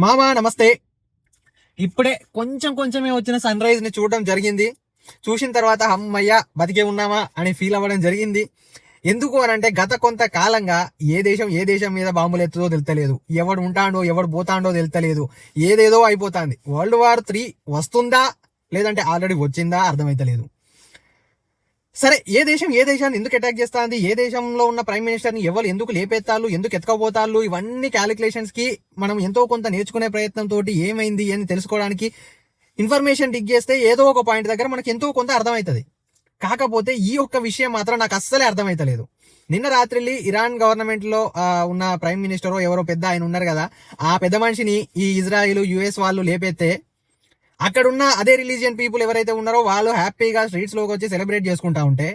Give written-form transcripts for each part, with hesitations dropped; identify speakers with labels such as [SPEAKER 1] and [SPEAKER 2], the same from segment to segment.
[SPEAKER 1] మామా నమస్తే. ఇప్పుడే కొంచెమే వచ్చిన సన్ రైజ్ ని చూడడం జరిగింది. చూసిన తర్వాత అమ్మయ్య బతికే ఉన్నామా అని ఫీల్ అవ్వడం జరిగింది. ఎందుకు అని అంటే గత కొంత కాలంగా ఏ దేశం మీద బాంబులు ఎత్తుదో తెలుస్తలేదు, ఎవడు ఉంటాడో ఎవడు పోతాడో తెలుస్తలేదు, ఏదేదో అయిపోతుంది. World War III వస్తుందా లేదంటే ఆల్రెడీ వచ్చిందా అర్థమైతలేదు. సరే, ఏ దేశాన్ని ఎందుకు అటాక్ చేస్తుంది, ఏ దేశంలో ఉన్న ప్రైమ్ మినిస్టర్ని ఎవరు ఎందుకు లేపేస్తాళ్ళు, ఎందుకు ఎత్తుకపోతాళ్ళు, ఇవన్నీ క్యాలిక్యులేషన్స్ కి మనం ఎంతో కొంత నేర్చుకునే ప్రయత్నంతో ఏమైంది అని తెలుసుకోవడానికి ఇన్ఫర్మేషన్ డిగ్ చేస్తే ఏదో ఒక పాయింట్ దగ్గర మనకి ఎంతో కొంత అర్థమవుతుంది. కాకపోతే ఈ ఒక్క విషయం మాత్రం నాకు అస్సలే అర్థమైతలేదు. నిన్న రాత్రి ఇరాన్ గవర్నమెంట్ లో ఉన్న ప్రైమ్ మినిస్టర్ ఎవరో పెద్ద ఆయన ఉన్నారు కదా, ఆ పెద్ద మనిషిని ఈ ఇజ్రాయిల్ US వాళ్ళు లేపేస్తే అక్కడున్న అదే రిలీజియన్ పీపుల్ ఎవరైతే ఉన్నారో వాళ్ళు హ్యాపీగా స్ట్రీట్స్ లోకి వచ్చి సెలబ్రేట్ చేసుకుంటా ఉంటే,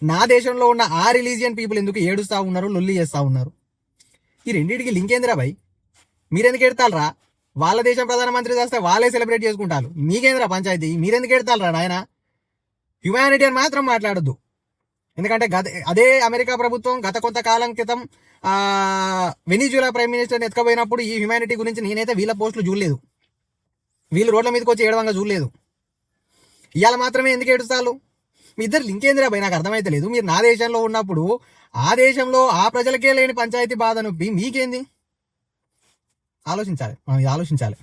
[SPEAKER 1] నా దేశంలో ఉన్న ఆ రిలీజియన్ పీపుల్ ఎందుకు ఏడుస్తా ఉన్నారు, లొల్లి చేస్తా ఉన్నారు? ఈ రెండింటికి లింక్ ఏందిరా భయ్? మీరెందుకు ఎడతాలరా? వాళ్ళ దేశం ప్రధానమంత్రి చేస్తే వాళ్ళే సెలబ్రేట్ చేసుకుంటారు, మీకేంద్రా పంచాయతీ? మీరెందుకు ఎడతాలరా నాయన? హ్యుమానిటీ అని మాత్రం మాట్లాడొద్దు. ఎందుకంటే అదే అమెరికా ప్రభుత్వం గత కొంతకాలం క్రితం వెనిజులా ప్రైమ్ మినిస్టర్ని ఎత్తుకపోయినప్పుడు ఈ హ్యుమానిటీ గురించి నేనైతే వీళ్ళ పోస్టులు చూడలేదు, వీళ్ళు రోడ్ల మీదకి వచ్చి ఏడవంగా చూడలేదు. ఇవాళ మాత్రమే ఎందుకు ఏడుస్తాలు? మీ ఇద్దరు లింక్ ఏందిరా భయ్? నాకు అర్థమైతే లేదు. మీరు నా దేశంలో ఉన్నప్పుడు ఆ దేశంలో ఆ ప్రజలకే లేని పంచాయతీ బాధ నొప్పి మీకేంది? ఆలోచించాలి, మనం ఆలోచించాలి.